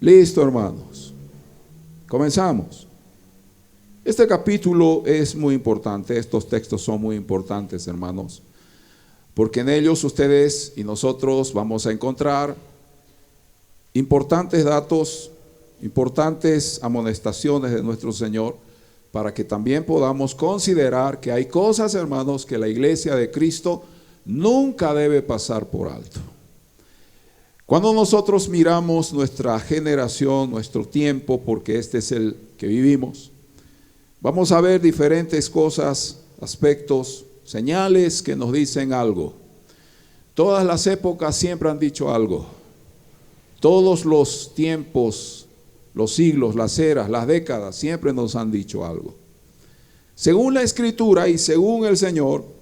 Listo, hermanos. Comenzamos. Este capítulo es muy importante. Estos textos son muy importantes, hermanos, porque en ellos ustedes y nosotros vamos a encontrar importantes datos, importantes amonestaciones de nuestro Señor, para que también podamos considerar que hay cosas, hermanos, que la iglesia de Cristo nunca debe pasar por alto. Cuando nosotros miramos nuestra generación, nuestro tiempo, porque este es el que vivimos, vamos a ver diferentes cosas, aspectos, señales que nos dicen algo. Todas las épocas siempre han dicho algo. Todos los tiempos, los siglos, las eras, las décadas, siempre nos han dicho algo. Según la Escritura y según el Señor,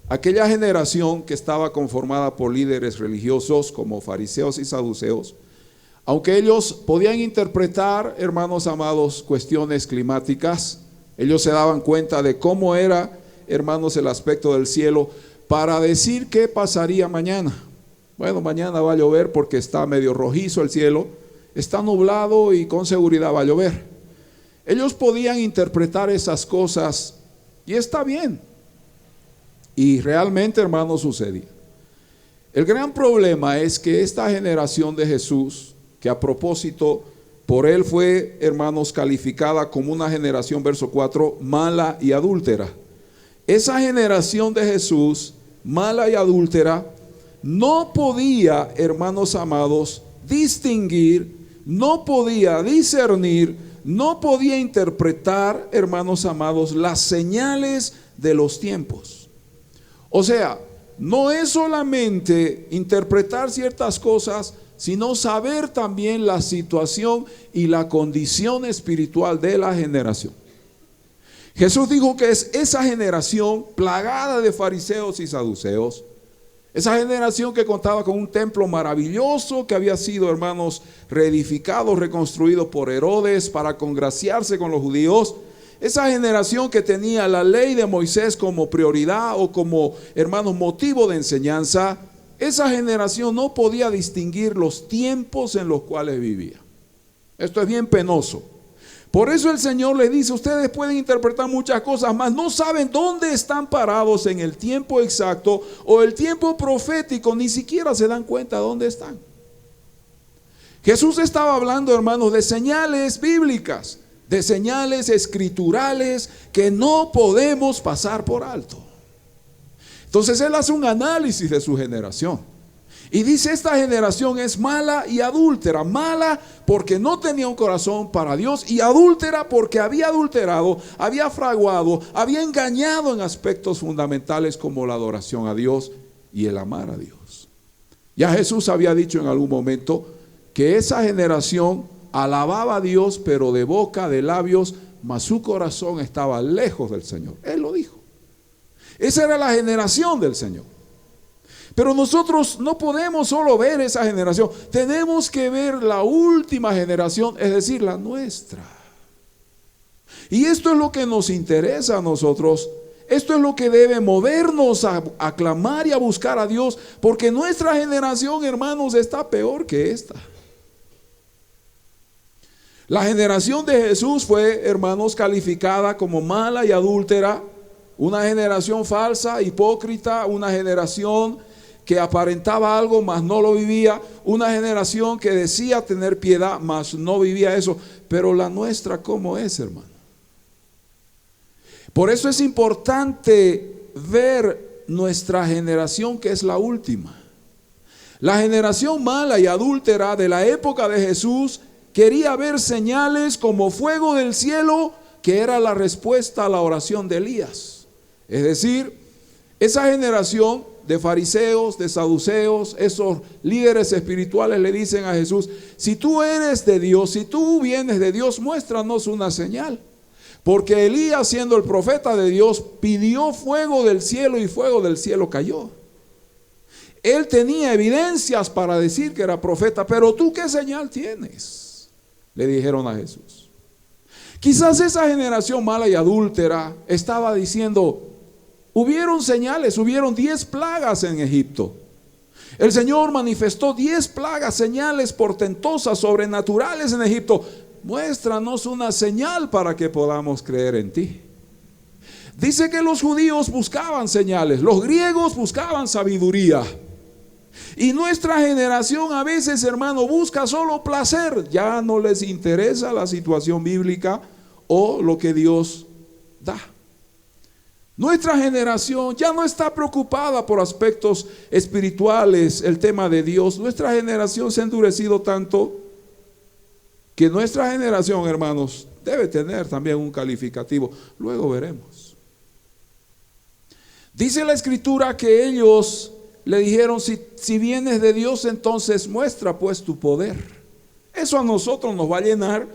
aquella generación que estaba conformada por líderes religiosos como fariseos y saduceos, aunque ellos podían interpretar, hermanos amados, cuestiones climáticas, ellos se daban cuenta de cómo era, hermanos, el aspecto del cielo para decir qué pasaría mañana. Bueno, mañana va a llover porque está medio rojizo el cielo, está nublado y con seguridad va a llover. Ellos podían interpretar esas cosas y está bien. Y realmente, hermanos, sucedía. El gran problema es que esta generación de Jesús, que a propósito por él fue, hermanos, calificada como una generación, verso 4, mala y adúltera. Esa generación de Jesús, mala y adúltera, no podía, hermanos amados, distinguir, no podía discernir, no podía interpretar, hermanos amados, las señales de los tiempos. O sea, no es solamente interpretar ciertas cosas, sino saber también la situación y la condición espiritual de la generación. Jesús dijo que es esa generación plagada de fariseos y saduceos, esa generación que contaba con un templo maravilloso que había sido, hermanos, reedificado, reconstruido por Herodes para congraciarse con los judíos. Esa generación que tenía la ley de Moisés como prioridad o como, hermanos, motivo de enseñanza. Esa generación no podía distinguir los tiempos en los cuales vivía. Esto es bien penoso. Por eso el Señor le dice, ustedes pueden interpretar muchas cosas, mas no saben dónde están parados en el tiempo exacto o el tiempo profético, ni siquiera se dan cuenta dónde están. Jesús estaba hablando, hermanos, de señales bíblicas, de señales escriturales que no podemos pasar por alto. Entonces él hace un análisis de su generación y dice: esta generación es mala y adúltera. Mala porque no tenía un corazón para Dios, y adúltera porque había adulterado, había fraguado, había engañado en aspectos fundamentales como la adoración a Dios y el amar a Dios. Ya Jesús había dicho en algún momento que esa generación alababa a Dios, pero de boca, de labios, mas su corazón estaba lejos del Señor. Él lo dijo. Esa era la generación del Señor. Pero nosotros no podemos solo ver esa generación, tenemos que ver la última generación, es decir, la nuestra. Y esto es lo que nos interesa a nosotros. Esto es lo que debe movernos a clamar y a buscar a Dios, porque nuestra generación, hermanos, está peor que esta. La generación de Jesús fue, hermanos, calificada como mala y adúltera, una generación falsa, hipócrita, una generación que aparentaba algo, mas no lo vivía, una generación que decía tener piedad, mas no vivía eso. Pero la nuestra, ¿cómo es, hermano? Por eso es importante ver nuestra generación, que es la última. La generación mala y adúltera de la época de Jesús quería ver señales como fuego del cielo, que era la respuesta a la oración de Elías. Es decir, esa generación de fariseos, de saduceos, esos líderes espirituales le dicen a Jesús: si tú eres de Dios, si tú vienes de Dios, muéstranos una señal. Porque Elías, siendo el profeta de Dios, pidió fuego del cielo y fuego del cielo cayó. Él tenía evidencias para decir que era profeta, pero tú, ¿qué señal tienes?, le dijeron a Jesús. Quizás esa generación mala y adúltera estaba diciendo: hubieron señales, hubieron 10 plagas en Egipto. El Señor manifestó 10 plagas, señales portentosas, sobrenaturales en Egipto. Muéstranos una señal para que podamos creer en ti. Dice que los judíos buscaban señales, los griegos buscaban sabiduría. Y nuestra generación a veces, hermano, busca solo placer. Ya no les interesa la situación bíblica o lo que Dios da. Nuestra generación ya no está preocupada por aspectos espirituales, el tema de Dios. Nuestra generación se ha endurecido tanto que nuestra generación, hermanos, debe tener también un calificativo. Luego veremos. Dice la Escritura que ellos le dijeron, si vienes de Dios, entonces muestra pues tu poder. Eso a nosotros nos va a llenar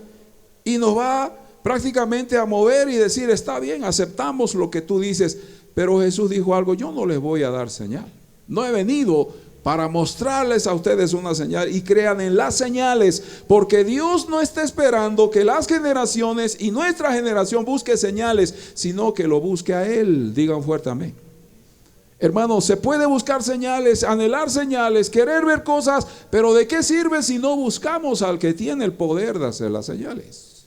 y nos va prácticamente a mover y decir, está bien, aceptamos lo que tú dices. Pero Jesús dijo algo: yo no les voy a dar señal. No he venido para mostrarles a ustedes una señal, y crean en las señales, porque Dios no está esperando que las generaciones y nuestra generación busque señales, sino que lo busque a Él. Digan fuerte amén. Hermanos, se puede buscar señales, anhelar señales, querer ver cosas, pero ¿de qué sirve si no buscamos al que tiene el poder de hacer las señales?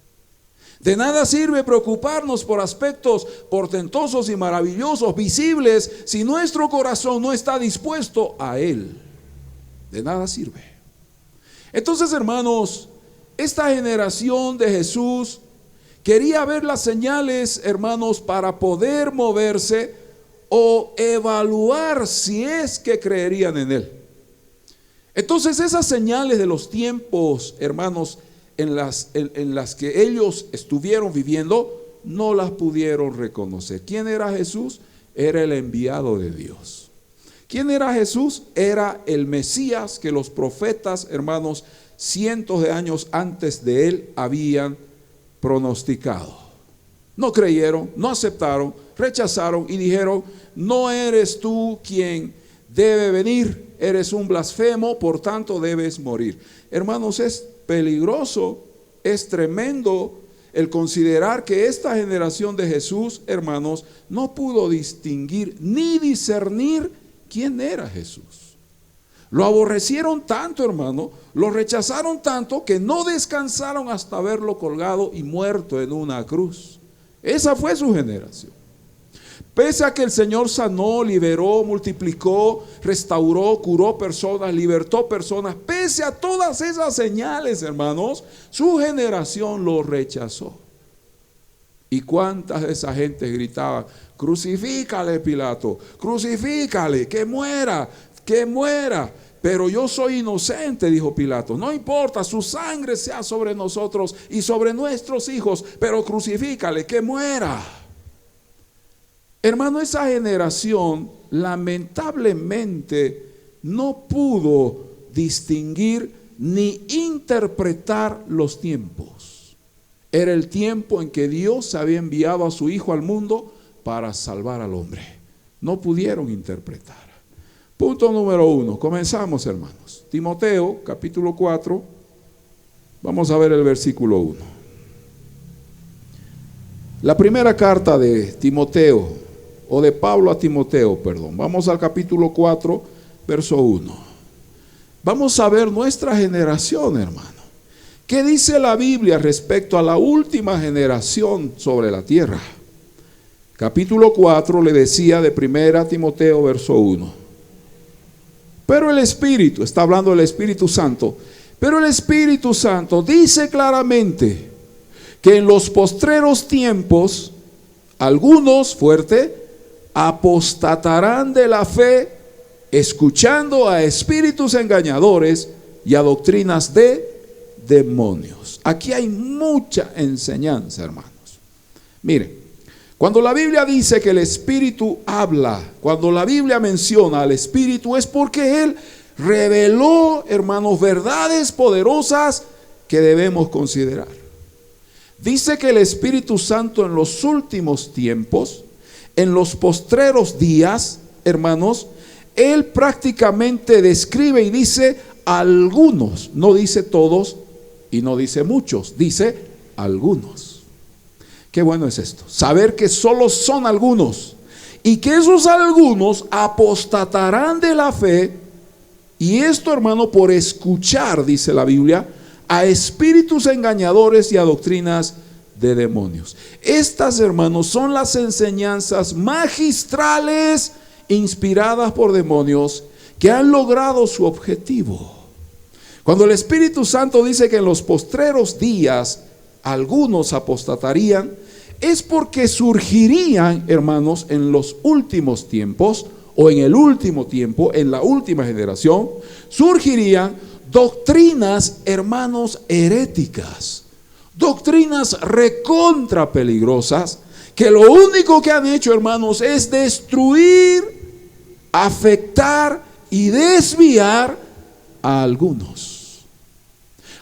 De nada sirve preocuparnos por aspectos portentosos y maravillosos, visibles, si nuestro corazón no está dispuesto a Él. De nada sirve. Entonces, hermanos, esta generación de Jesús quería ver las señales, hermanos, para poder moverse o evaluar si es que creerían en Él. Entonces, esas señales de los tiempos, hermanos, en las que ellos estuvieron viviendo, no las pudieron reconocer. ¿Quién era Jesús? Era el enviado de Dios. ¿Quién era Jesús? Era el Mesías que los profetas, hermanos, cientos de años antes de él habían pronosticado. No creyeron, no aceptaron, rechazaron y dijeron: no eres tú quien debe venir, eres un blasfemo, por tanto debes morir. Hermanos, es peligroso, es tremendo el considerar que esta generación de Jesús, hermanos, no pudo distinguir ni discernir quién era Jesús. Lo aborrecieron tanto, hermano, lo rechazaron tanto que no descansaron hasta verlo colgado y muerto en una cruz. Esa fue su generación. Pese a que el Señor sanó, liberó, multiplicó, restauró, curó personas, libertó personas, pese a todas esas señales, hermanos, su generación lo rechazó. ¿Y cuántas de esa gente gritaban: crucifícale, Pilato, crucifícale, que muera, que muera? Pero yo soy inocente, dijo Pilato. No importa, su sangre sea sobre nosotros y sobre nuestros hijos, pero crucifícale, que muera. Hermano, esa generación lamentablemente no pudo distinguir ni interpretar los tiempos. Era el tiempo en que Dios había enviado a su Hijo al mundo para salvar al hombre. No pudieron interpretar. Punto número 1. Comenzamos, hermanos. Timoteo, capítulo 4. Vamos a ver el versículo 1. La primera carta de Timoteo, o de Pablo a Timoteo, perdón. Vamos al capítulo 4, verso 1. Vamos a ver nuestra generación, hermano. ¿Qué dice la Biblia respecto a la última generación sobre la tierra? Capítulo 4 le decía de 1 Timoteo, verso 1. Pero el Espíritu, está hablando del Espíritu Santo, pero el Espíritu Santo dice claramente que en los postreros tiempos algunos, fuerte, apostatarán de la fe, escuchando a espíritus engañadores y a doctrinas de demonios. Aquí hay mucha enseñanza, hermanos. Miren, cuando la Biblia dice que el Espíritu habla, cuando la Biblia menciona al Espíritu, es porque Él reveló, hermanos, verdades poderosas que debemos considerar. Dice que el Espíritu Santo en los últimos tiempos, en los postreros días, hermanos, Él prácticamente describe y dice algunos, no dice todos y no dice muchos, dice algunos. Qué bueno es esto, saber que solo son algunos y que esos algunos apostatarán de la fe, Y esto, hermano, por escuchar, dice la Biblia, a espíritus engañadores y a doctrinas de demonios. Estas, hermanos, son las enseñanzas magistrales inspiradas por demonios que han logrado su objetivo. Cuando el Espíritu Santo dice que en los postreros días algunos apostatarían, es porque surgirían, hermanos, en los últimos tiempos, o en el último tiempo, en la última generación, surgirían doctrinas, hermanos, heréticas, doctrinas recontra peligrosas, que lo único que han hecho, hermanos, es destruir, afectar y desviar a algunos.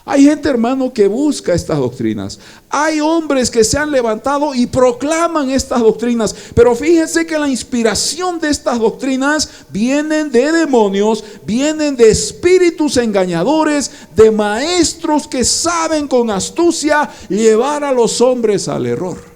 Hay gente, hermano, que busca estas doctrinas. Hay hombres que se han levantado y proclaman estas doctrinas. Pero fíjense que la inspiración de estas doctrinas vienen de demonios, vienen de espíritus engañadores, de maestros que saben con astucia llevar a los hombres al error.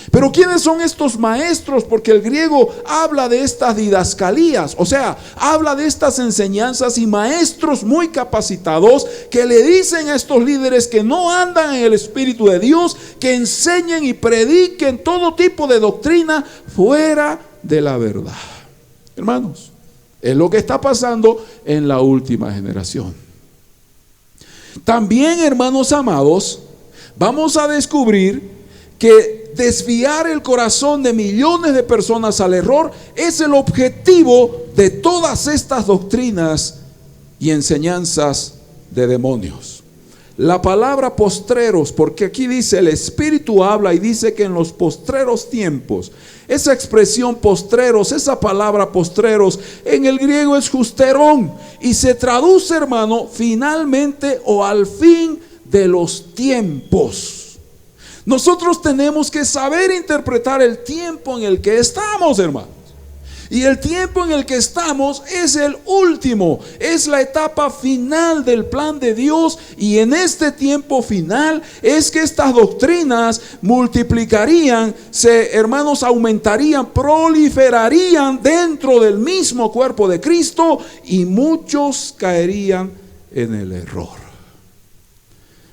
Pero ¿quiénes son estos maestros? Porque el griego habla de estas didascalías, o sea, habla de estas enseñanzas y maestros muy capacitados que le dicen a estos líderes que no andan en el Espíritu de Dios, que enseñen y prediquen todo tipo de doctrina fuera de la verdad. Hermanos, es lo que está pasando en la última generación. También, hermanos amados, vamos a descubrir que desviar el corazón de millones de personas al error es el objetivo de todas estas doctrinas y enseñanzas de demonios. La palabra postreros, porque aquí dice el Espíritu habla y dice que en los postreros tiempos, esa expresión postreros, esa palabra postreros en el griego es justerón y se traduce, hermano, finalmente o al fin de los tiempos. Nosotros tenemos que saber interpretar el tiempo en el que estamos, hermanos. Y el tiempo en el que estamos es el último, es la etapa final del plan de Dios. Y en este tiempo final es que estas doctrinas multiplicarían, hermanos, aumentarían, proliferarían dentro del mismo cuerpo de Cristo y muchos caerían en el error.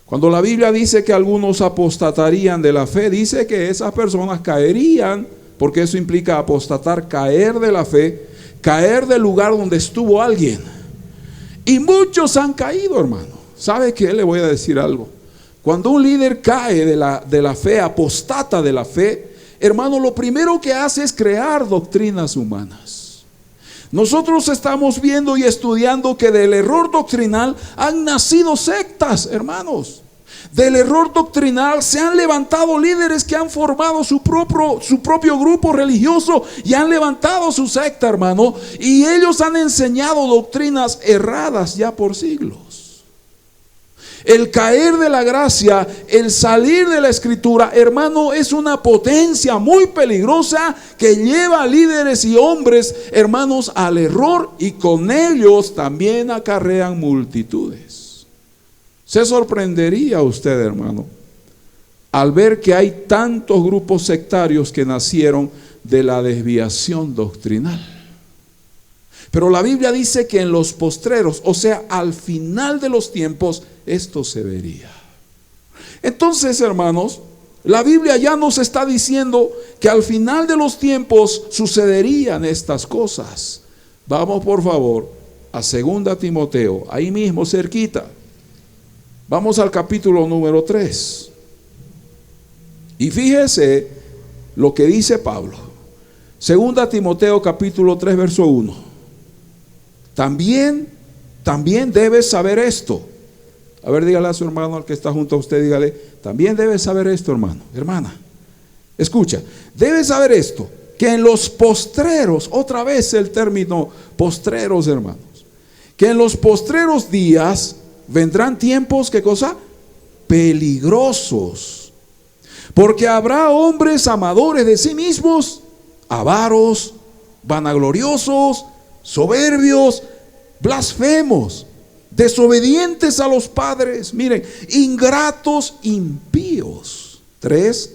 Cuando la Biblia dice que algunos apostatarían de la fe, dice que esas personas caerían, porque eso implica apostatar, caer de la fe, caer del lugar donde estuvo alguien. Y muchos han caído, hermano. ¿Sabe qué? Le voy a decir algo. Cuando un líder cae de la fe, apostata de la fe, hermano, lo primero que hace es crear doctrinas humanas. Nosotros estamos viendo y estudiando que del error doctrinal han nacido sectas, hermanos. Del error doctrinal se han levantado líderes que han formado su propio grupo religioso y han levantado su secta, hermano. Y ellos han enseñado doctrinas erradas ya por siglos. El caer de la gracia, el salir de la escritura, hermano, es una potencia muy peligrosa que lleva a líderes y hombres, hermanos, al error, y con ellos también acarrean multitudes. Se sorprendería usted, hermano, al ver que hay tantos grupos sectarios que nacieron de la desviación doctrinal. Pero la Biblia dice que en los postreros, o sea, al final de los tiempos, esto se vería. Entonces, hermanos, la Biblia ya nos está diciendo que al final de los tiempos sucederían estas cosas. Vamos, por favor, a 2 Timoteo, ahí mismo cerquita. Vamos al capítulo número 3. Y fíjese lo que dice Pablo. 2 Timoteo capítulo 3 verso 1. También debes saber esto. A ver, dígale a su hermano, al que está junto a usted, dígale, también debes saber esto, hermano, hermana. Escucha, debes saber esto, que en los postreros, otra vez el término postreros, hermanos, que en los postreros días vendrán tiempos, ¿qué cosa? Peligrosos. Porque habrá hombres amadores de sí mismos, avaros, vanagloriosos, soberbios, blasfemos, desobedientes a los padres, miren, ingratos, impíos. 3,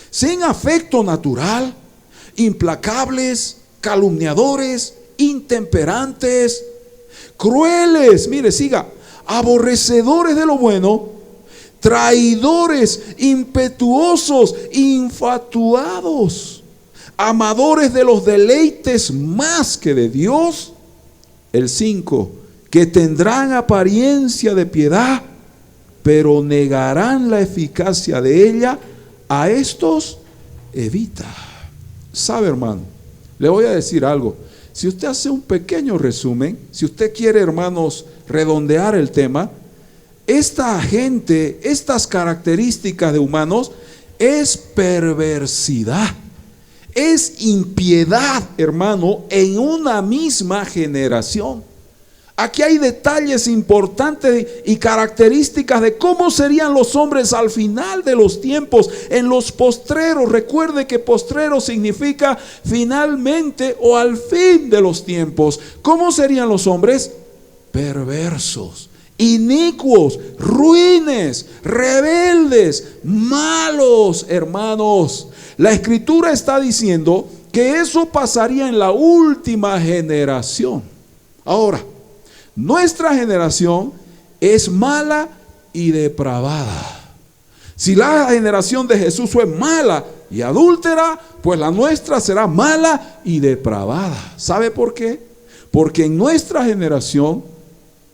sin afecto natural, implacables, calumniadores, intemperantes, crueles, mire, siga, aborrecedores de lo bueno, traidores, impetuosos, infatuados, amadores de los deleites más que de Dios. El 5, que tendrán apariencia de piedad, pero negarán la eficacia de ella. A estos evita. ¿Sabe, hermano? Le voy a decir algo. Si usted hace un pequeño resumen, si usted quiere, hermanos, redondear el tema, esta gente, estas características de humanos, es perversidad, es impiedad, hermano, en una misma generación. Aquí hay detalles importantes y características de cómo serían los hombres al final de los tiempos, en los postreros. Recuerde que postrero significa finalmente o al fin de los tiempos. ¿Cómo serían los hombres? Perversos, inicuos, ruines, rebeldes, malos, hermanos. La Escritura está diciendo que eso pasaría en la última generación. Ahora, nuestra generación es mala y depravada. Si la generación de Jesús fue mala y adúltera, pues la nuestra será mala y depravada. ¿Sabe por qué? Porque en nuestra generación,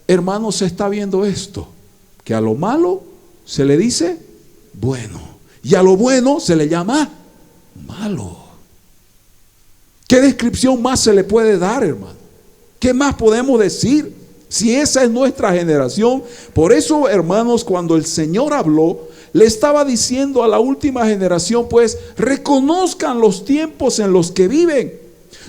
hermanos, se está viendo esto, que a lo malo se le dice bueno y a lo bueno se le llama malo. ¿Qué descripción más se le puede dar, hermano? ¿Qué más podemos decir? Si esa es nuestra generación. Por eso, hermanos, cuando el Señor habló, le estaba diciendo a la última generación, pues reconozcan los tiempos en los que viven.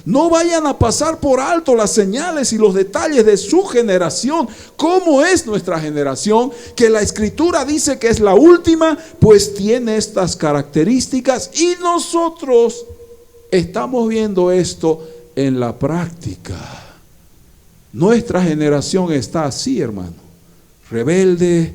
No vayan a pasar por alto las señales y los detalles de su generación. ¿Cómo es nuestra generación? Que la Escritura dice que es la última, pues tiene estas características, y nosotros estamos viendo esto en la práctica. Nuestra generación está así, hermano: rebelde,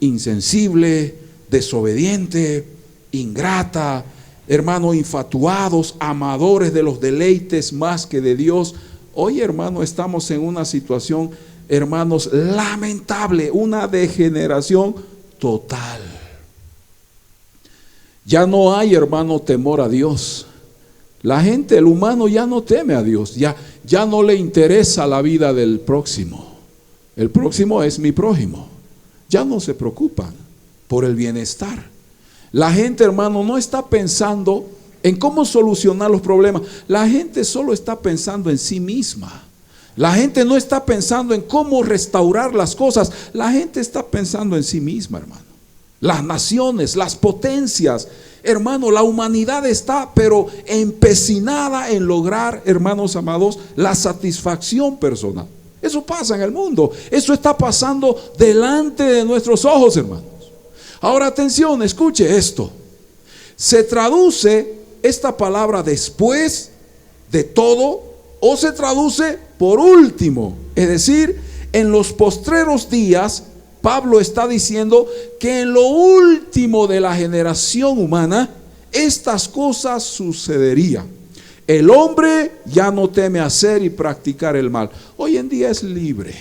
insensible, desobediente, ingrata, hermano, infatuados, amadores de los deleites más que de Dios. Hoy, hermano, estamos en una situación, hermanos, lamentable, una degeneración total. Ya no hay, hermano, temor a Dios. La gente, el humano, ya no teme a Dios, ya no le interesa la vida del próximo. El próximo es mi prójimo. Ya no se preocupan por el bienestar. La gente, hermano, no está pensando en cómo solucionar los problemas. La gente solo está pensando en sí misma. La gente no está pensando en cómo restaurar las cosas. La gente está pensando en sí misma, hermano. Las naciones, las potencias, hermano, la humanidad está pero empecinada en lograr, hermanos amados, la satisfacción personal. Eso pasa en el mundo. Eso está pasando delante de nuestros ojos, hermanos. Ahora atención, escuche esto. Se traduce esta palabra después de todo, o se traduce por último. Es decir, en los postreros días, Pablo está diciendo que en lo último de la generación humana, estas cosas sucederían. El hombre ya no teme hacer y practicar el mal. Hoy en día es libre.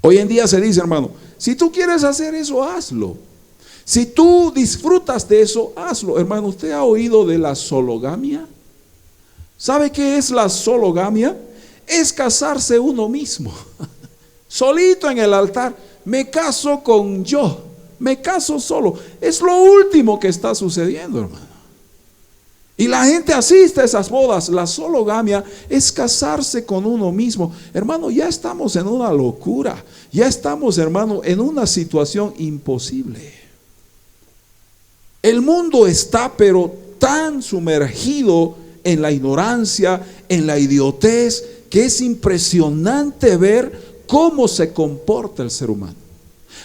Hoy en día se dice, hermano, si tú quieres hacer eso, hazlo. Si tú disfrutas de eso, hazlo. Hermano, ¿usted ha oído de la sologamia? ¿Sabe qué es la sologamia? Es casarse uno mismo, solito en el altar. Me caso con yo, me caso solo. Es lo último que está sucediendo, hermano. Y la gente asiste a esas bodas. La sologamia es casarse con uno mismo. Hermano, ya estamos en una locura. Ya estamos, hermano, en una situación imposible. El mundo está pero tan sumergido en la ignorancia, en la idiotez, que es impresionante ver cómo se comporta el ser humano.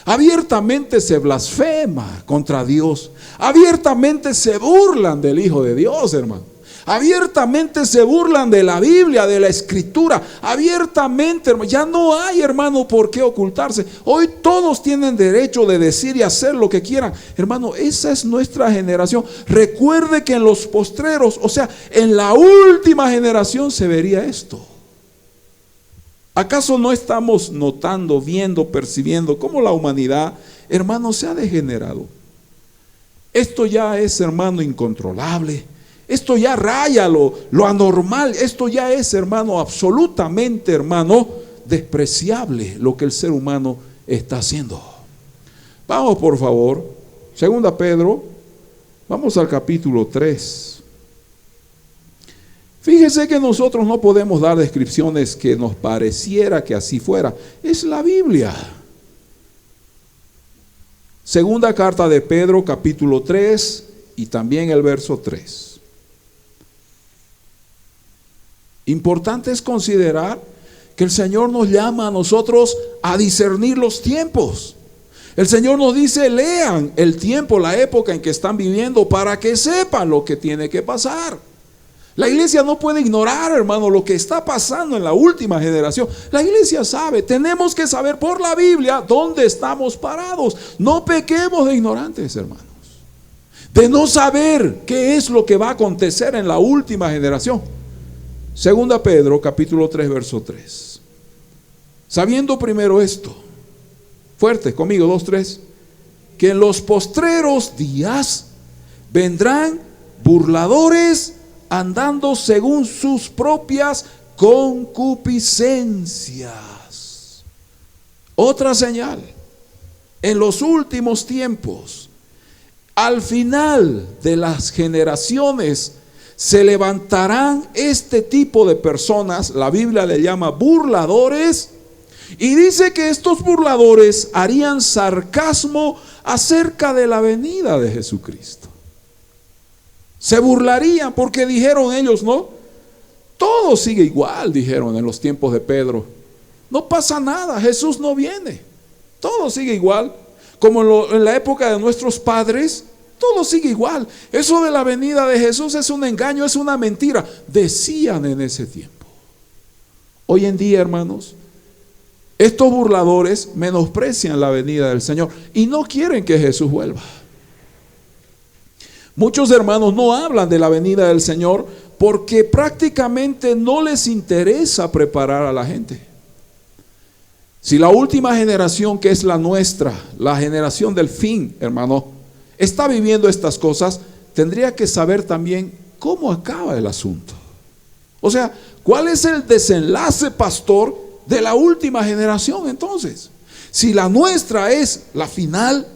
Abiertamente se blasfema contra Dios. Abiertamente se burlan del Hijo de Dios, hermano. Abiertamente se burlan de la Biblia, de la Escritura. Abiertamente, hermano. Ya no hay, hermano, por qué ocultarse. Hoy todos tienen derecho de decir y hacer lo que quieran. Hermano, esa es nuestra generación. Recuerde que en los postreros, o sea, en la última generación se vería esto. ¿Acaso no estamos notando, viendo, percibiendo cómo la humanidad, hermano, se ha degenerado? Esto ya es, hermano, incontrolable. Esto ya raya lo anormal. Esto ya es, hermano, absolutamente, hermano, despreciable lo que el ser humano está haciendo. Vamos, por favor, 2 Pedro, vamos al capítulo 3. Fíjese que nosotros no podemos dar descripciones que nos pareciera que así fuera. Es la Biblia. Segunda carta de Pedro, capítulo 3 y también el verso 3. Importante es considerar que el Señor nos llama a nosotros a discernir los tiempos. El Señor nos dice, lean el tiempo, la época en que están viviendo para que sepan lo que tiene que pasar. La iglesia no puede ignorar, hermano, lo que está pasando en la última generación. La iglesia sabe, tenemos que saber por la Biblia dónde estamos parados. No pequemos de ignorantes, hermanos, de no saber qué es lo que va a acontecer en la última generación. Segunda Pedro, capítulo 3, verso 3. Sabiendo primero esto, fuerte, conmigo, 2, 3, que en los postreros días vendrán burladores andando según sus propias concupiscencias. Otra señal, en los últimos tiempos, al final de las generaciones, se levantarán este tipo de personas, la Biblia le llama burladores, y dice que estos burladores harían sarcasmo acerca de la venida de Jesucristo. Se burlarían porque dijeron ellos, ¿no? Todo sigue igual, dijeron en los tiempos de Pedro. No pasa nada, Jesús no viene. Todo sigue igual. Como en la época de nuestros padres, todo sigue igual. Eso de la venida de Jesús es un engaño, es una mentira. Decían en ese tiempo. Hoy en día, hermanos, estos burladores menosprecian la venida del Señor y no quieren que Jesús vuelva. Muchos hermanos no hablan de la venida del Señor porque prácticamente no les interesa preparar a la gente. Si la última generación, que es la nuestra, la generación del fin, hermano, está viviendo estas cosas, tendría que saber también cómo acaba el asunto. O sea, ¿cuál es el desenlace, pastor, de la última generación entonces? Si la nuestra es la final,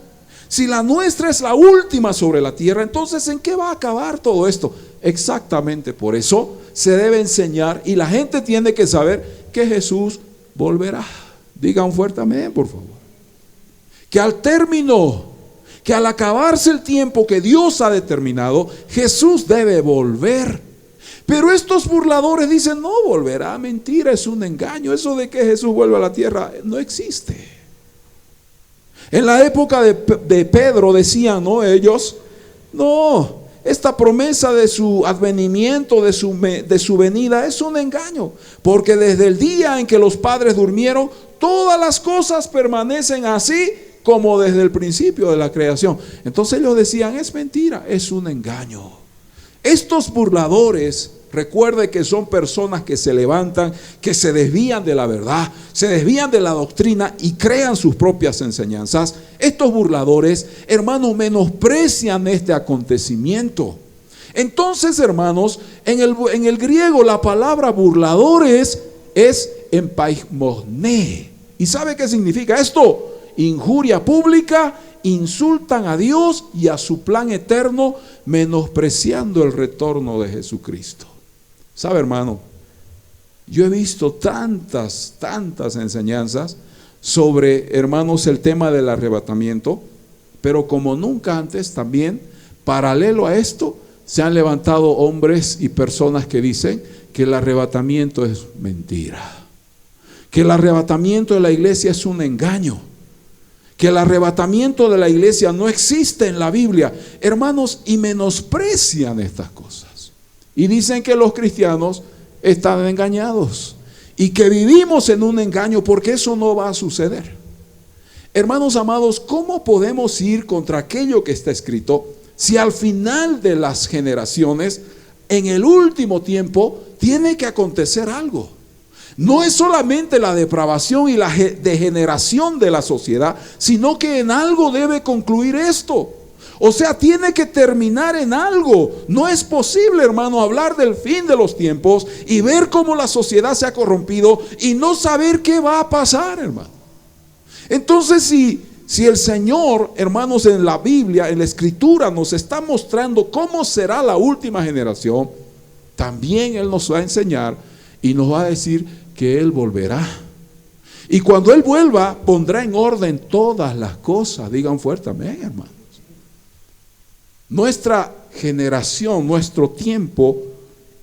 si la nuestra es la última sobre la tierra, entonces ¿en qué va a acabar todo esto? Exactamente por eso se debe enseñar y la gente tiene que saber que Jesús volverá. Digan fuerte amén, por favor. Que al término, que al acabarse el tiempo que Dios ha determinado, Jesús debe volver. Pero estos burladores dicen, no volverá, mentira, es un engaño. Eso de que Jesús vuelva a la tierra no existe. En la época de Pedro decían, ¿no? Ellos, no, esta promesa de su advenimiento, de su venida es un engaño. Porque desde el día en que los padres durmieron, todas las cosas permanecen así como desde el principio de la creación. Entonces ellos decían, es mentira, es un engaño. Estos burladores, recuerde que son personas que se levantan, que se desvían de la verdad, se desvían de la doctrina y crean sus propias enseñanzas. Estos burladores, hermanos, menosprecian este acontecimiento. Entonces, hermanos, en el griego la palabra burladores es empaigmosné. ¿Y sabe qué significa esto? Injuria pública, insultan a Dios y a su plan eterno, menospreciando el retorno de Jesucristo. ¿Sabe, hermano? Yo he visto tantas enseñanzas sobre, hermanos, el tema del arrebatamiento, pero como nunca antes también, paralelo a esto, se han levantado hombres y personas que dicen que el arrebatamiento es mentira, que el arrebatamiento de la iglesia es un engaño, que el arrebatamiento de la iglesia no existe en la Biblia, hermanos, y menosprecian estas cosas. Y dicen que los cristianos están engañados y que vivimos en un engaño porque eso no va a suceder. Hermanos amados, ¿cómo podemos ir contra aquello que está escrito si al final de las generaciones, en el último tiempo, tiene que acontecer algo? No es solamente la depravación y la degeneración de la sociedad, sino que en algo debe concluir esto. O sea, tiene que terminar en algo. No es posible, hermano, hablar del fin de los tiempos y ver cómo la sociedad se ha corrompido y no saber qué va a pasar, hermano. Entonces, si el Señor, hermanos, en la Biblia, en la Escritura, nos está mostrando cómo será la última generación, también Él nos va a enseñar y nos va a decir que Él volverá. Y cuando Él vuelva, pondrá en orden todas las cosas. Digan fuerte amén, hermanos. Nuestra generación, nuestro tiempo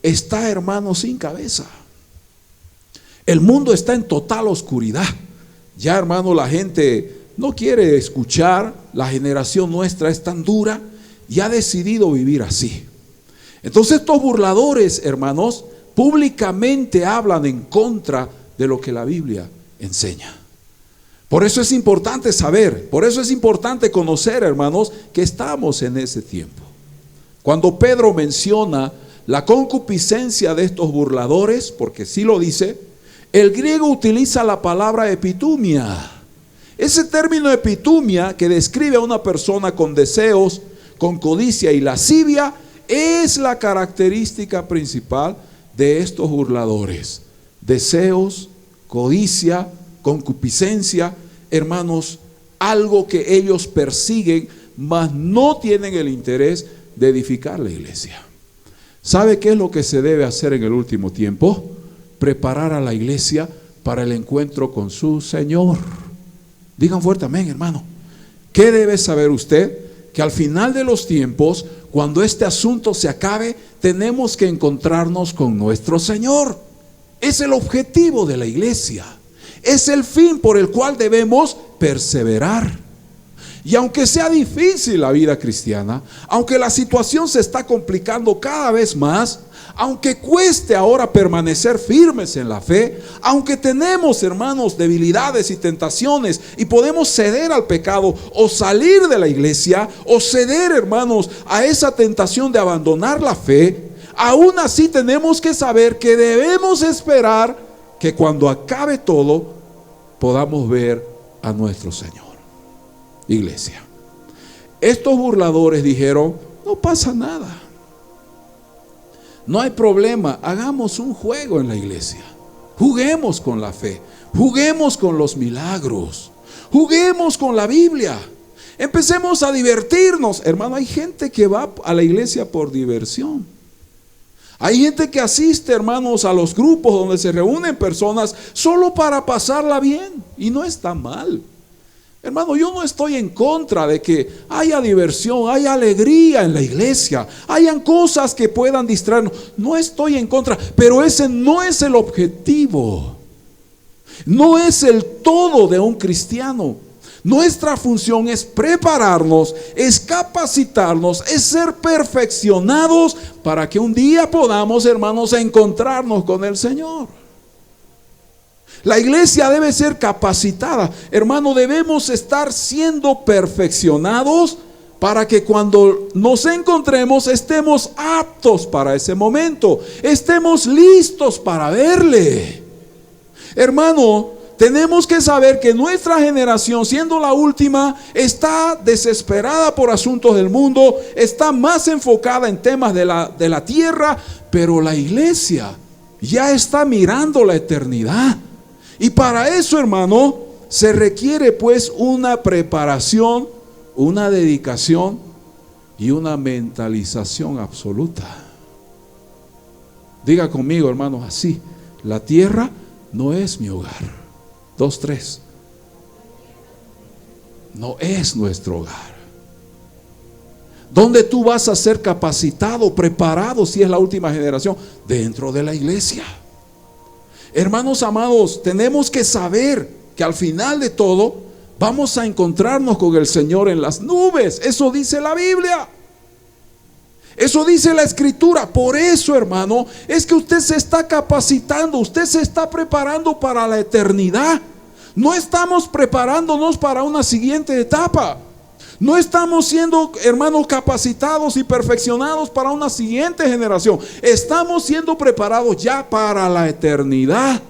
está, hermanos, sin cabeza. El mundo está en total oscuridad. Ya, hermano, la gente no quiere escuchar. La generación nuestra es tan dura y ha decidido vivir así. Entonces estos burladores, hermanos, públicamente hablan en contra de lo que la Biblia enseña. Por eso es importante saber, por eso es importante conocer, hermanos, que estamos en ese tiempo. Cuando Pedro menciona la concupiscencia de estos burladores, porque sí lo dice, el griego utiliza la palabra epitumia. Ese término epitumia, que describe a una persona con deseos, con codicia y lascivia, es la característica principal de estos burladores. Deseos, codicia, concupiscencia, hermanos, algo que ellos persiguen, mas no tienen el interés de edificar la iglesia. ¿Sabe qué es lo que se debe hacer en el último tiempo? Preparar a la iglesia para el encuentro con su Señor. Digan fuerte amén, hermano. ¿Qué debe saber usted? Que al final de los tiempos, cuando este asunto se acabe, tenemos que encontrarnos con nuestro Señor. Es el objetivo de la iglesia. Es el fin por el cual debemos perseverar. Y aunque sea difícil la vida cristiana, aunque la situación se está complicando cada vez más, aunque cueste ahora permanecer firmes en la fe, aunque tenemos, hermanos, debilidades y tentaciones y podemos ceder al pecado o salir de la iglesia o ceder, hermanos, a esa tentación de abandonar la fe, aún así tenemos que saber que debemos esperar que cuando acabe todo podamos ver a nuestro Señor. Iglesia, estos burladores dijeron: no pasa nada, no hay problema, hagamos un juego en la iglesia, juguemos con la fe, juguemos con los milagros, juguemos con la Biblia, empecemos a divertirnos. Hermano, hay gente que va a la iglesia por diversión. Hay gente que asiste, hermanos, a los grupos donde se reúnen personas solo para pasarla bien, y no está mal. Hermano, yo no estoy en contra de que haya diversión, haya alegría en la iglesia, hayan cosas que puedan distraernos. No estoy en contra, pero ese no es el objetivo. No es el todo de un cristiano. Nuestra función es prepararnos, es capacitarnos, es ser perfeccionados para que un día podamos, hermanos, encontrarnos con el Señor. La iglesia debe ser capacitada. Hermano, debemos estar siendo perfeccionados para que cuando nos encontremos estemos aptos para ese momento, estemos listos para verle. Hermano, tenemos que saber que nuestra generación, siendo la última, está desesperada por asuntos del mundo, está más enfocada en temas de la tierra, pero la iglesia ya está mirando la eternidad. Y para eso, hermano, se requiere pues una preparación, una dedicación y una mentalización absoluta. Diga conmigo, hermano, así: la tierra no es mi hogar. 2, 3. No es nuestro hogar. ¿Dónde tú vas a ser capacitado, preparado, si es la última generación? Dentro de la iglesia. Hermanos amados, tenemos que saber que al final de todo vamos a encontrarnos con el Señor en las nubes. Eso dice la Biblia. Eso dice la Escritura. Por eso, hermano, es que usted se está capacitando, usted se está preparando para la eternidad. No estamos preparándonos para una siguiente etapa. No estamos siendo, hermanos, capacitados y perfeccionados para una siguiente generación. Estamos siendo preparados ya para la eternidad.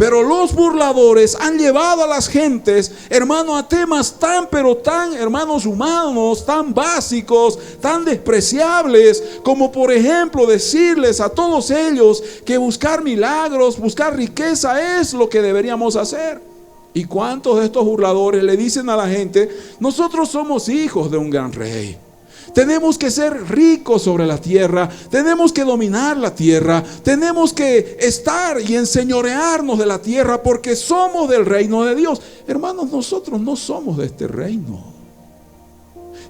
Pero los burladores han llevado a las gentes, hermano, a temas tan, pero tan, hermanos, humanos, tan básicos, tan despreciables, como por ejemplo decirles a todos ellos que buscar milagros, buscar riqueza es lo que deberíamos hacer. ¿Y cuántos de estos burladores le dicen a la gente: nosotros somos hijos de un gran rey? Tenemos que ser ricos sobre la tierra, tenemos que dominar la tierra, tenemos que estar y enseñorearnos de la tierra porque somos del reino de Dios. Hermanos, nosotros no somos de este reino.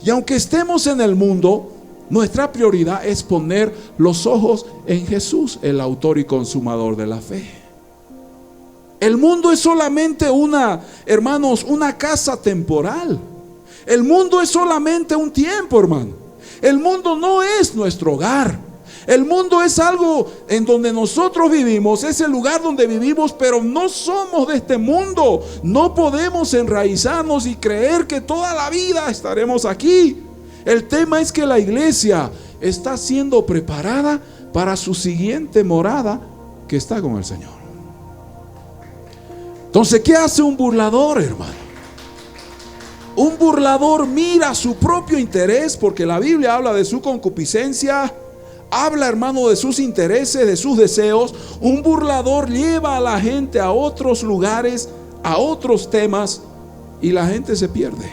Y aunque estemos en el mundo, nuestra prioridad es poner los ojos en Jesús, el autor y consumador de la fe. El mundo es solamente hermanos, una casa temporal. El mundo es solamente un tiempo, hermano. El mundo no es nuestro hogar. El mundo es algo en donde nosotros vivimos, es el lugar donde vivimos, pero no somos de este mundo. No podemos enraizarnos y creer que toda la vida estaremos aquí. El tema es que la iglesia está siendo preparada para su siguiente morada, que está con el Señor. Entonces, ¿qué hace un burlador, hermano? Un burlador mira su propio interés, porque la Biblia habla de su concupiscencia, habla, hermano, de sus intereses, de sus deseos. Un burlador lleva a la gente a otros lugares, a otros temas, y la gente se pierde.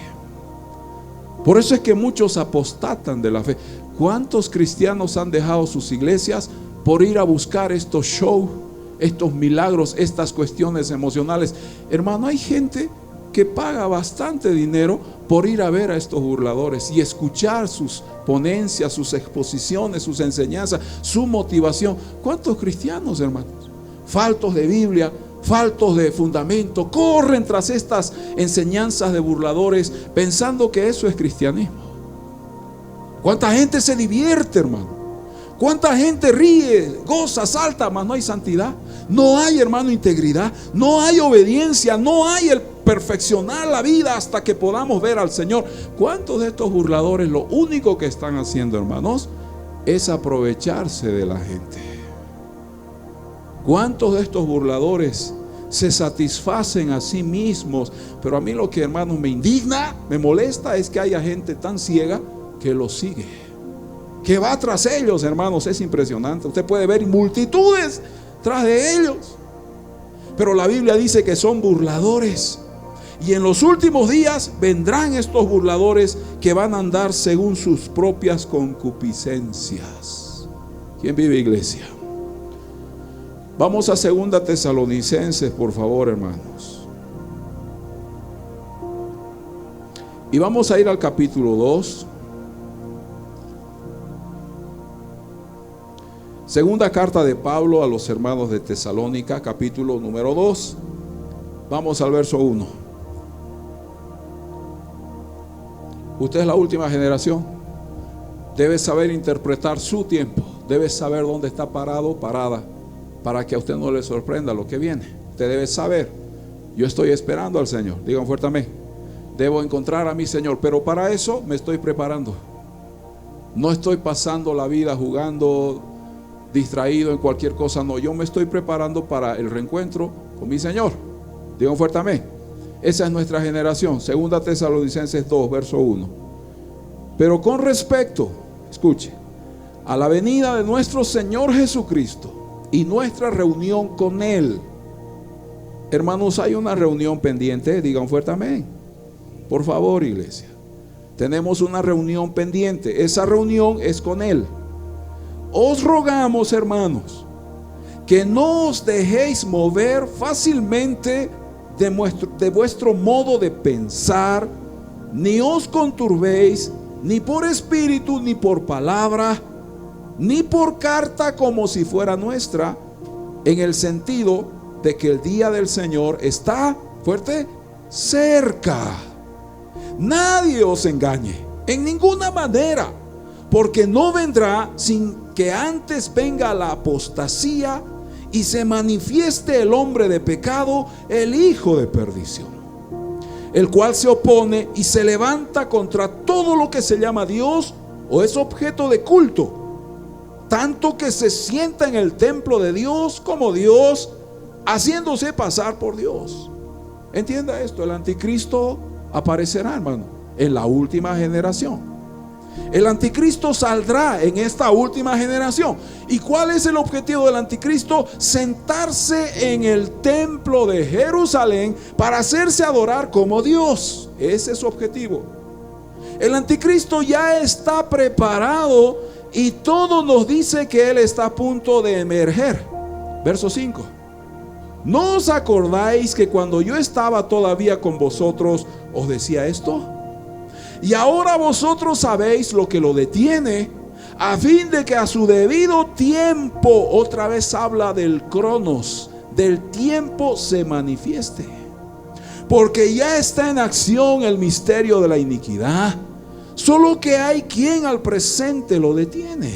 Por eso es que muchos apostatan de la fe. ¿Cuántos cristianos han dejado sus iglesias por ir a buscar estos shows, estos milagros, estas cuestiones emocionales? Hermano, hay gente que paga bastante dinero por ir a ver a estos burladores y escuchar sus ponencias, sus exposiciones, sus enseñanzas, su motivación. ¿Cuántos cristianos, hermanos, faltos de Biblia, faltos de fundamento, corren tras estas enseñanzas de burladores pensando que eso es cristianismo? ¿Cuánta gente se divierte, hermano? ¿Cuánta gente ríe, goza, salta, mas no hay santidad? No hay, hermano, integridad, no hay obediencia, no hay el perfeccionar la vida hasta que podamos ver al Señor. ¿Cuántos de estos burladores lo único que están haciendo, hermanos, es aprovecharse de la gente? ¿Cuántos de estos burladores se satisfacen a sí mismos? Pero a mí lo que, hermanos, me indigna, me molesta, es que haya gente tan ciega que los sigue, que va tras ellos, hermanos. Es impresionante. Usted puede ver multitudes tras de ellos, pero la Biblia dice que son burladores. Y en los últimos días vendrán estos burladores que van a andar según sus propias concupiscencias. ¿Quién vive, iglesia? Vamos a 2 Tesalonicenses, por favor, hermanos. Y vamos a ir al capítulo 2. Segunda carta de Pablo a los hermanos de Tesalónica, capítulo número 2. Vamos al verso 1. Usted es la última generación. Debe saber interpretar su tiempo. Debe saber dónde está parado, parada, para que a usted no le sorprenda lo que viene. Usted debe saber: yo estoy esperando al Señor. Digan fuerte amén. Debo encontrar a mi Señor, pero para eso me estoy preparando. No estoy pasando la vida jugando, distraído en cualquier cosa. No, yo me estoy preparando para el reencuentro con mi Señor. Digan fuerte amén. Esa es nuestra generación. 2 Tesalonicenses 2, verso 1. Pero con respecto, escuche, a la venida de nuestro Señor Jesucristo y nuestra reunión con Él. Hermanos, hay una reunión pendiente. Digan fuerte amén. Por favor, iglesia, tenemos una reunión pendiente. Esa reunión es con Él. Os rogamos, hermanos, que no os dejéis mover fácilmente de vuestro modo de pensar, ni os conturbéis, ni por espíritu, ni por palabra, ni por carta como si fuera nuestra, en el sentido de que el día del Señor está, fuerte, cerca. Nadie os engañe en ninguna manera, porque no vendrá sin que antes venga la apostasía y se manifieste el hombre de pecado, el hijo de perdición, el cual se opone y se levanta contra todo lo que se llama Dios o es objeto de culto, tanto que se sienta en el templo de Dios como Dios, haciéndose pasar por Dios. Entienda esto, el anticristo aparecerá, hermano, en la última generación. El anticristo saldrá en esta última generación. ¿Y cuál es el objetivo del anticristo? Sentarse en el templo de Jerusalén para hacerse adorar como Dios. Ese es su objetivo. El anticristo ya está preparado y todo nos dice que él está a punto de emerger. Verso 5. ¿No os acordáis que cuando yo estaba todavía con vosotros os decía esto? Y ahora vosotros sabéis lo que lo detiene, a fin de que a su debido tiempo, otra vez habla del cronos, del tiempo, se manifieste. Porque ya está en acción el misterio de la iniquidad, solo que hay quien al presente lo detiene,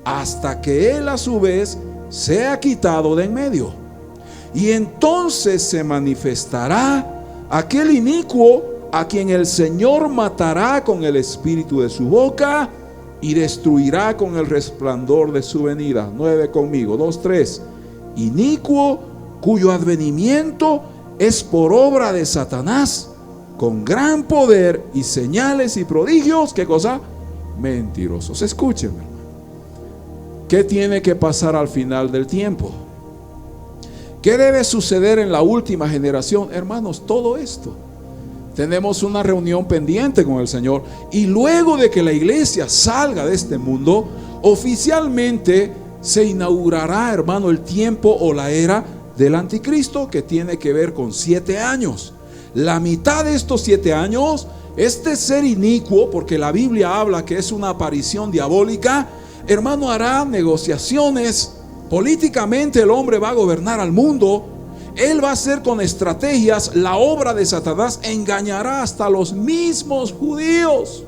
hasta que él a su vez sea quitado de en medio. Y entonces se manifestará aquel inicuo, a quien el Señor matará con el espíritu de su boca y destruirá con el resplandor de su venida. 9 conmigo, 2, 3. Inicuo, cuyo advenimiento es por obra de Satanás, con gran poder y señales y prodigios. ¿Qué cosa? Mentirosos. Escúchenme. ¿Qué tiene que pasar al final del tiempo? ¿Qué debe suceder en la última generación? Hermanos, todo esto. Tenemos una reunión pendiente con el Señor, y luego de que la iglesia salga de este mundo, oficialmente se inaugurará, hermano, el tiempo o la era del anticristo, que tiene que ver con 7 años. La mitad de estos 7 años, este ser inicuo, porque la Biblia habla que es una aparición diabólica, hermano, hará negociaciones. Políticamente el hombre va a gobernar al mundo. Él va a hacer con estrategias la obra de Satanás, engañará hasta los mismos judíos.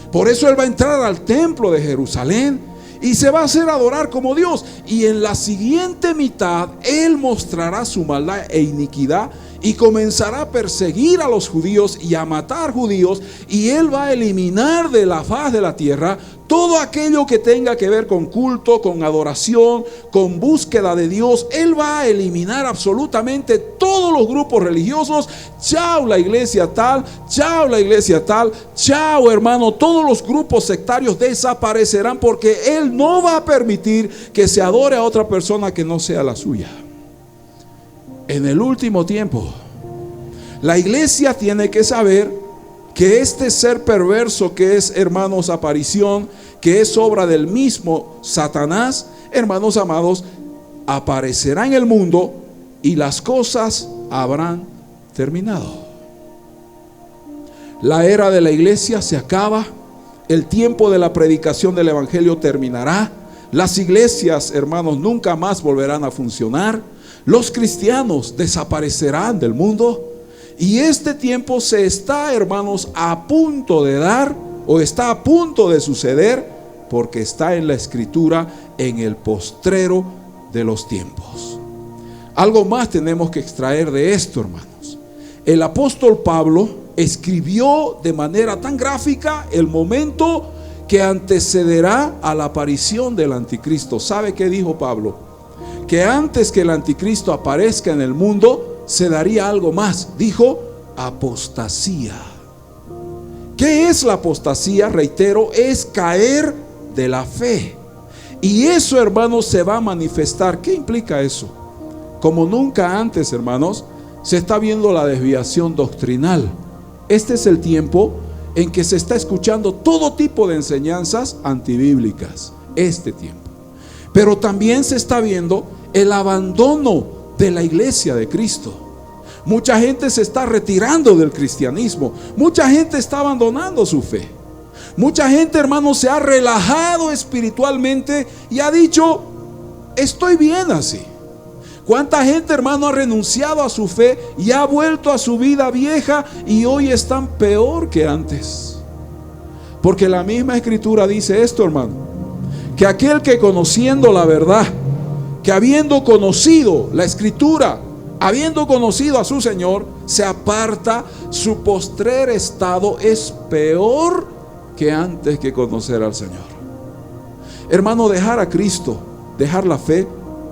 Por eso él va a entrar al templo de Jerusalén y se va a hacer adorar como Dios. Y en la siguiente mitad él mostrará su maldad e iniquidad y comenzará a perseguir a los judíos y a matar judíos, y él va a eliminar de la faz de la tierra todo aquello que tenga que ver con culto, con adoración, con búsqueda de Dios. Él va a eliminar absolutamente todos los grupos religiosos. Chao la iglesia tal, chao la iglesia tal, chao hermano, todos los grupos sectarios desaparecerán, porque él no va a permitir que se adore a otra persona que no sea la suya. En el último tiempo, la iglesia tiene que saber que este ser perverso que es, hermanos, aparición, que es obra del mismo Satanás, hermanos amados, aparecerá en el mundo y las cosas habrán terminado. La era de la iglesia se acaba, el tiempo de la predicación del evangelio terminará, las iglesias, hermanos, nunca más volverán a funcionar, los cristianos desaparecerán del mundo. Y este tiempo se está, hermanos, a punto de dar, o está a punto de suceder, porque está en la escritura, en el postrero de los tiempos. Algo más tenemos que extraer de esto, hermanos. El apóstol Pablo escribió de manera tan gráfica el momento que antecederá a la aparición del anticristo. ¿Sabe qué dijo Pablo? Que antes que el anticristo aparezca en el mundo, se daría algo más. Dijo apostasía. ¿Qué es la apostasía? Reitero, es caer de la fe. Y eso, hermanos, se va a manifestar. ¿Qué implica eso? Como nunca antes, hermanos, se está viendo la desviación doctrinal. Este es el tiempo en que se está escuchando todo tipo de enseñanzas antibíblicas. Este tiempo. Pero también se está viendo el abandono de la iglesia de Cristo. Mucha gente se está retirando del cristianismo. Mucha gente está abandonando su fe. Mucha gente, hermanos, se ha relajado espiritualmente y ha dicho: estoy bien así. ¿Cuánta gente, hermano, ha renunciado a su fe y ha vuelto a su vida vieja y hoy están peor que antes? Porque la misma escritura dice esto, hermano: que aquel que conociendo la verdad, que habiendo conocido la escritura, habiendo conocido a su Señor, se aparta, su postrer estado es peor que antes que conocer al Señor. Hermano, dejar a Cristo, dejar la fe,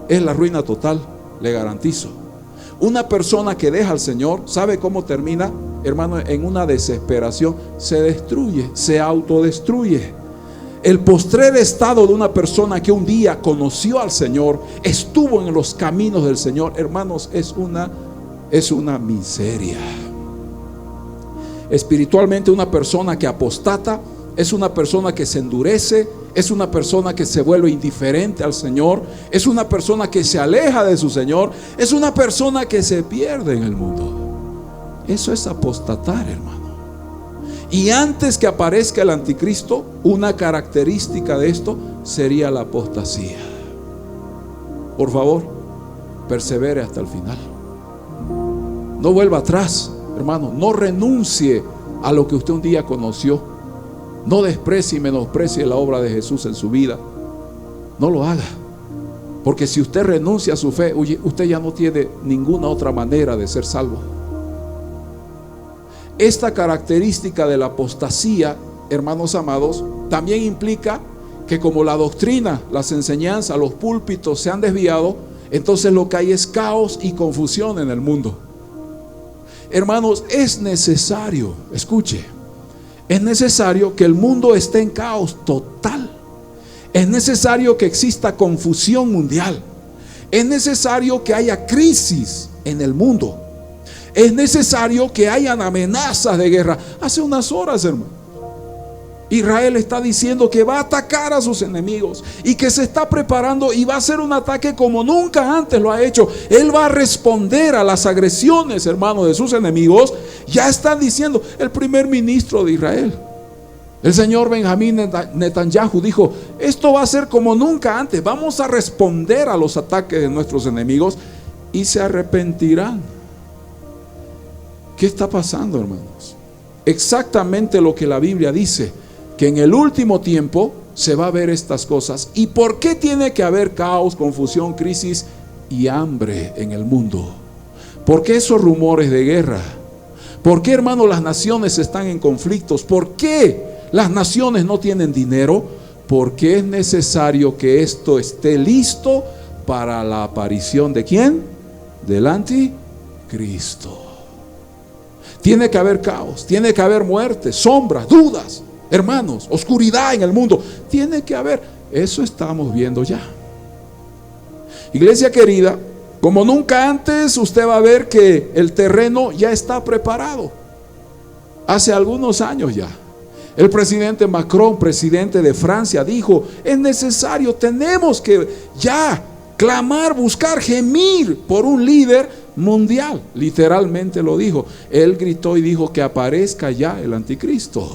es la ruina total. le garantizo. Una persona que deja al Señor, ¿sabe cómo termina? Hermano, en una desesperación. Se destruye, se autodestruye. El postrer estado de una persona que un día conoció al Señor, estuvo en los caminos del Señor, hermanos, es una miseria. Espiritualmente, una persona que apostata es una persona que se endurece, es una persona que se vuelve indiferente al Señor, es una persona que se aleja de su Señor, es una persona que se pierde en el mundo. Eso es apostatar, hermano. Y antes que aparezca el anticristo, una característica de esto sería la apostasía. Por favor, persevere hasta el final. No vuelva atrás, hermano. No renuncie a lo que usted un día conoció. No desprecie y menosprecie la obra de Jesús en su vida. No lo haga. Porque si usted renuncia a su fe, usted ya no tiene ninguna otra manera de ser salvo. Esta característica de la apostasía, hermanos amados, también implica que como la doctrina, las enseñanzas, los púlpitos se han desviado, entonces lo que hay es caos y confusión en el mundo. Hermanos, es necesario, escuche, es necesario que el mundo esté en caos total. Es necesario que exista confusión mundial. Es necesario que haya crisis en el mundo. Es necesario que hayan amenazas de guerra. Hace unas horas, hermano, Israel está diciendo que va a atacar a sus enemigos y que se está preparando y va a hacer un ataque como nunca antes lo ha hecho. Él va a responder a las agresiones, hermano, de sus enemigos. Ya están diciendo, el primer ministro de Israel, el señor Benjamín Netanyahu, dijo: esto va a ser como nunca antes. Vamos a responder a los ataques de nuestros enemigos y se arrepentirán. ¿Qué está pasando, hermanos? Exactamente lo que la Biblia dice, que en el último tiempo se va a ver estas cosas. ¿Y por qué tiene que haber caos, confusión, crisis y hambre en el mundo? ¿Por qué esos rumores de guerra? ¿Por qué, hermano, las naciones están en conflictos? ¿Por qué las naciones no tienen dinero? Porque es necesario que esto esté listo para la aparición ¿de quién? Del anticristo. Tiene que haber caos, tiene que haber muerte, sombras, dudas, hermanos, oscuridad en el mundo. Tiene que haber. Eso estamos viendo ya. Iglesia querida, como nunca antes, usted va a ver que el terreno ya está preparado. Hace algunos años ya, el presidente Macron, presidente de Francia, dijo: es necesario, tenemos que ya clamar, buscar, gemir por un líder mundial. Literalmente lo dijo. Él gritó y dijo que aparezca ya el anticristo.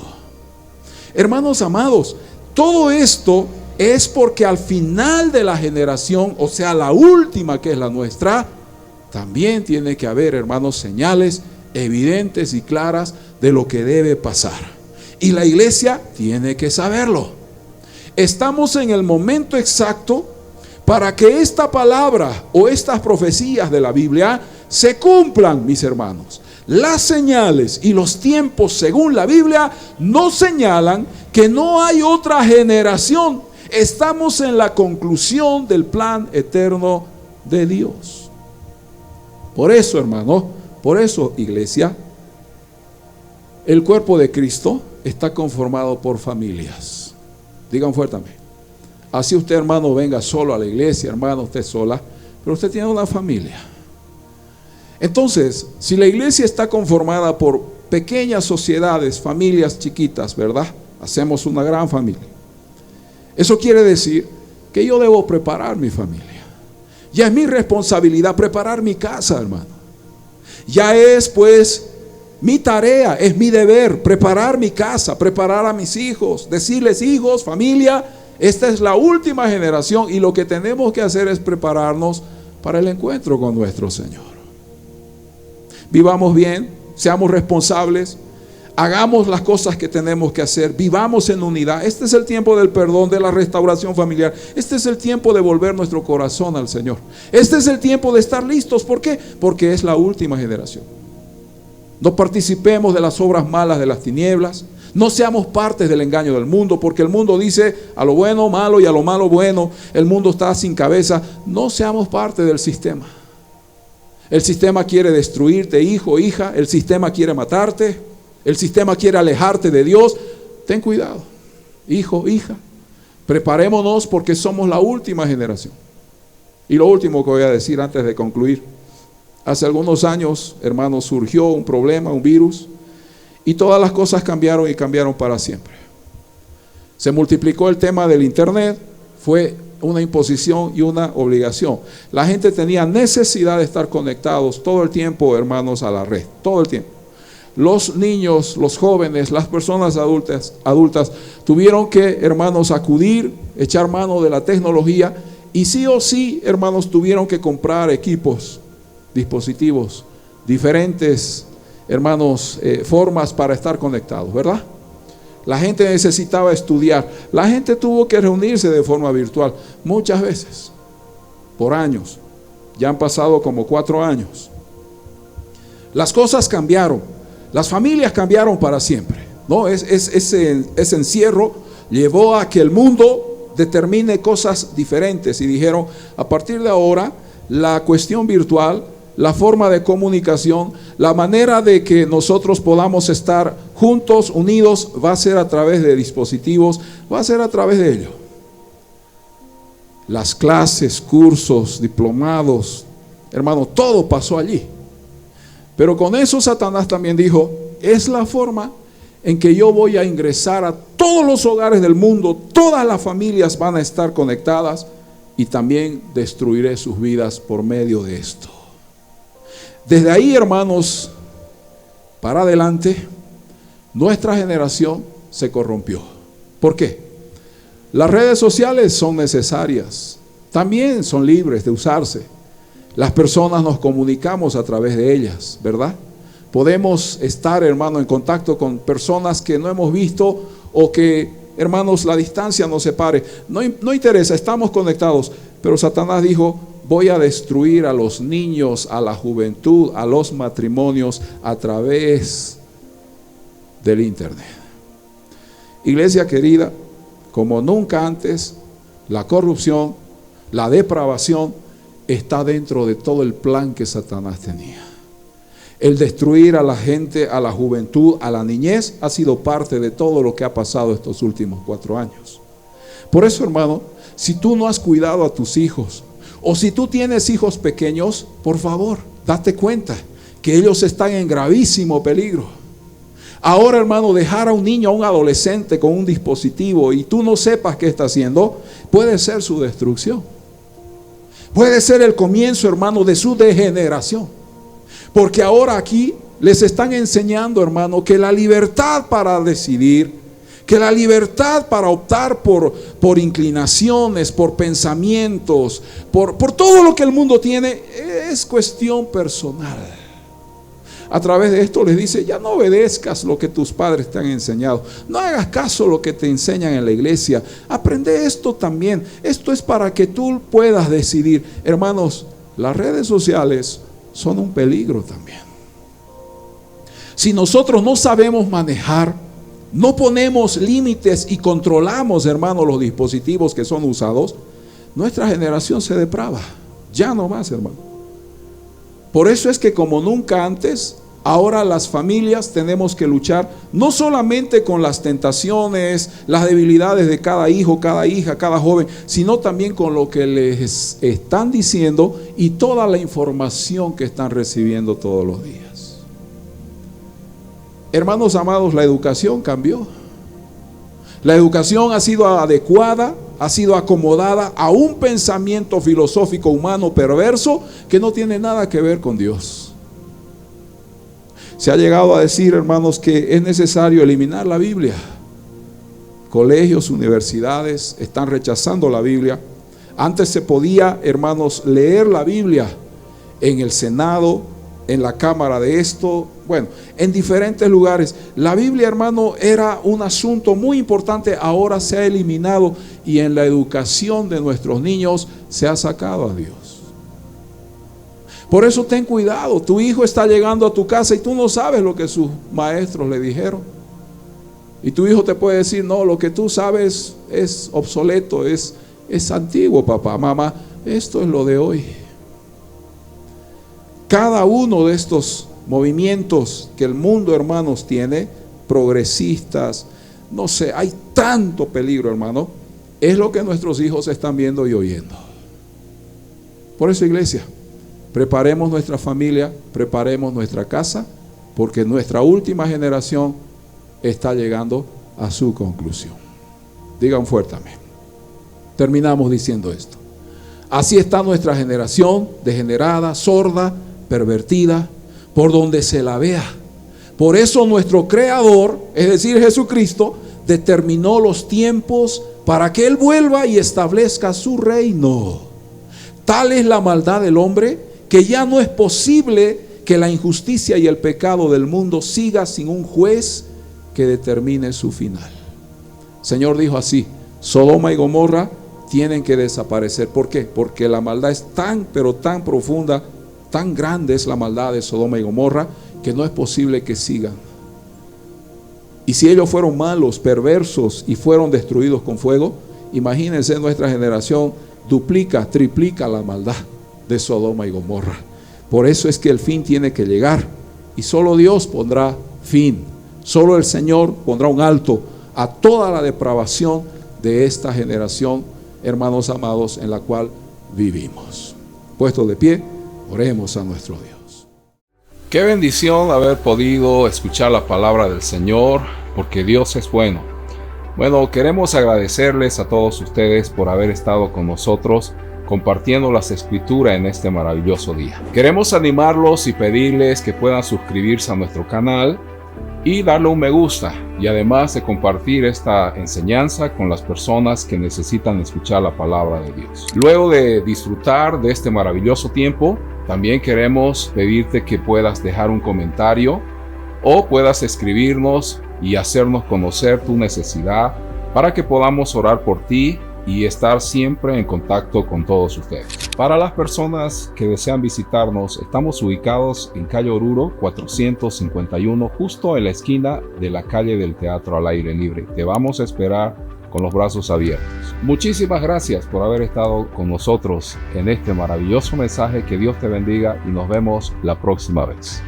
Hermanos amados, todo esto es porque al final de la generación, o sea, la última, que es la nuestra, también tiene que haber, hermanos, señales evidentes y claras de lo que debe pasar. Y la iglesia tiene que saberlo. Estamos en el momento exacto para que esta palabra o estas profecías de la Biblia se cumplan, mis hermanos. Las señales y los tiempos, según la Biblia, nos señalan que no hay otra generación. Estamos en la conclusión del plan eterno de Dios. Por eso, hermano, por eso, iglesia, el cuerpo de Cristo está conformado por familias. Digan fuertemente. Así usted, hermano, venga solo a la iglesia, hermano, usted sola, pero usted tiene una familia. Entonces, si la iglesia está conformada por pequeñas sociedades, familias chiquitas, ¿verdad? Hacemos una gran familia. Eso quiere decir que yo debo preparar mi familia. Ya es mi responsabilidad preparar mi casa, hermano. Ya es, pues, mi tarea, es mi deber preparar mi casa, preparar a mis hijos, decirles: hijos, familia, esta es la última generación y lo que tenemos que hacer es prepararnos para el encuentro con nuestro Señor. Vivamos bien, seamos responsables, hagamos las cosas que tenemos que hacer, vivamos en unidad. Este es el tiempo del perdón, de la restauración familiar. Este es el tiempo de volver nuestro corazón al Señor. Este es el tiempo de estar listos. ¿Por qué? Porque es la última generación. No participemos de las obras malas de las tinieblas. No seamos partes del engaño del mundo, porque el mundo dice a lo bueno malo y a lo malo bueno. El mundo está sin cabeza. No seamos parte del sistema. El sistema quiere destruirte, hijo, hija. El sistema quiere matarte. El sistema quiere alejarte de Dios. Ten cuidado, hijo, hija. Preparémonos porque somos la última generación. Y lo último que voy a decir antes de concluir. Hace algunos años, hermanos, surgió un problema, un virus. Y todas las cosas cambiaron y cambiaron para siempre. Se multiplicó el tema del internet. Fue una imposición y una obligación. La gente tenía necesidad de estar conectados todo el tiempo, hermanos, a la red, todo el tiempo. Los niños, los jóvenes, las personas adultas tuvieron que, hermanos, acudir, echar mano de la tecnología y sí o sí, hermanos, tuvieron que comprar equipos, dispositivos, diferentes, hermanos, formas para estar conectados, ¿verdad? La gente necesitaba estudiar. La gente tuvo que reunirse de forma virtual muchas veces, por años. Ya han pasado como 4 años. Las cosas cambiaron. Las familias cambiaron para siempre, ¿no? Ese encierro llevó a que el mundo determine cosas diferentes. Y dijeron, a partir de ahora, la cuestión virtual, la forma de comunicación, la manera de que nosotros podamos estar juntos, unidos, va a ser a través de dispositivos, va a ser a través de ello. Las clases, cursos, diplomados, hermano, todo pasó allí. Pero con eso Satanás también dijo, es la forma en que yo voy a ingresar a todos los hogares del mundo, todas las familias van a estar conectadas y también destruiré sus vidas por medio de esto. Desde ahí, hermanos, para adelante, nuestra generación se corrompió. ¿Por qué? Las redes sociales son necesarias, también son libres de usarse. Las personas nos comunicamos a través de ellas, ¿verdad? Podemos estar, hermano, en contacto con personas que no hemos visto o que, hermanos, la distancia nos separe. No interesa, estamos conectados. Pero Satanás dijo, voy a destruir a los niños, a la juventud, a los matrimonios a través del internet. Iglesia querida, como nunca antes, la corrupción, la depravación está dentro de todo el plan que Satanás tenía. El destruir a la gente, a la juventud, a la niñez, ha sido parte de todo lo que ha pasado estos últimos 4 años. Por eso, hermano, si tú no has cuidado a tus hijos, o si tú tienes hijos pequeños, por favor, date cuenta que ellos están en gravísimo peligro. Ahora, hermano, dejar a un niño, a un adolescente con un dispositivo y tú no sepas qué está haciendo, puede ser su destrucción. Puede ser el comienzo, hermano, de su degeneración. Porque ahora aquí les están enseñando, hermano, que la libertad para decidir, que la libertad para optar por inclinaciones, por pensamientos, por todo lo que el mundo tiene, es cuestión personal. A través de esto les dice, ya no obedezcas lo que tus padres te han enseñado. No hagas caso a lo que te enseñan en la iglesia. Aprende esto también. Esto es para que tú puedas decidir. Hermanos, las redes sociales son un peligro también. Si nosotros no sabemos manejar, no ponemos límites y controlamos, hermanos, los dispositivos que son usados, nuestra generación se deprava. Ya no más, hermano. Por eso es que como nunca antes, ahora las familias tenemos que luchar no solamente con las tentaciones, las debilidades de cada hijo, cada hija, cada joven, sino también con lo que les están diciendo y toda la información que están recibiendo todos los días. Hermanos amados, la educación cambió. La educación ha sido adecuada, ha sido acomodada a un pensamiento filosófico humano perverso que no tiene nada que ver con Dios. Se ha llegado a decir, hermanos, que es necesario eliminar la Biblia. Colegios, universidades están rechazando la Biblia. Antes se podía, hermanos, leer la Biblia en el Senado, en la Cámara de esto, bueno, en diferentes lugares. La Biblia, hermano, era un asunto muy importante. Ahora se ha eliminado y en la educación de nuestros niños se ha sacado a Dios. Por eso ten cuidado. Tu hijo está llegando a tu casa y tú no sabes lo que sus maestros le dijeron. Y tu hijo te puede decir, no, lo que tú sabes es obsoleto, es antiguo, papá, mamá. Esto es lo de hoy. Cada uno de estos movimientos que el mundo, hermanos, tiene, progresistas, no sé, hay tanto peligro, hermano, es lo que nuestros hijos están viendo y oyendo. Por eso, iglesia, preparemos nuestra familia, preparemos nuestra casa, porque nuestra última generación está llegando a su conclusión. Digan fuerte amén. Terminamos diciendo esto. Así está nuestra generación, degenerada, sorda, pervertida, por donde se la vea. Por eso nuestro Creador, es decir, Jesucristo, determinó los tiempos para que Él vuelva y establezca su reino. Tal es la maldad del hombre que ya no es posible que la injusticia y el pecado del mundo siga sin un juez que determine su final. El Señor dijo así: Sodoma y Gomorra tienen que desaparecer. ¿Por qué? Porque la maldad es tan, pero tan profunda, tan grande es la maldad de Sodoma y Gomorra, que no es posible que sigan. Y si ellos fueron malos, perversos y fueron destruidos con fuego, imagínense, nuestra generación duplica, triplica la maldad de Sodoma y Gomorra. Por eso es que el fin tiene que llegar, y solo Dios pondrá fin. Solo el Señor pondrá un alto a toda la depravación de esta generación, hermanos amados, en la cual vivimos. Puestos de pie, oremos a nuestro Dios. Qué bendición haber podido escuchar la palabra del Señor, porque Dios es bueno. Bueno, queremos agradecerles a todos ustedes por haber estado con nosotros compartiendo las escrituras en este maravilloso día. Queremos animarlos y pedirles que puedan suscribirse a nuestro canal y darle un me gusta, y además de compartir esta enseñanza con las personas que necesitan escuchar la palabra de Dios. Luego de disfrutar de este maravilloso tiempo, también queremos pedirte que puedas dejar un comentario o puedas escribirnos y hacernos conocer tu necesidad para que podamos orar por ti y estar siempre en contacto con todos ustedes. Para las personas que desean visitarnos, estamos ubicados en calle Oruro 451, justo en la esquina de la calle del Teatro al Aire Libre. Te vamos a esperar con los brazos abiertos. Muchísimas gracias por haber estado con nosotros en este maravilloso mensaje. Que Dios te bendiga y nos vemos la próxima vez.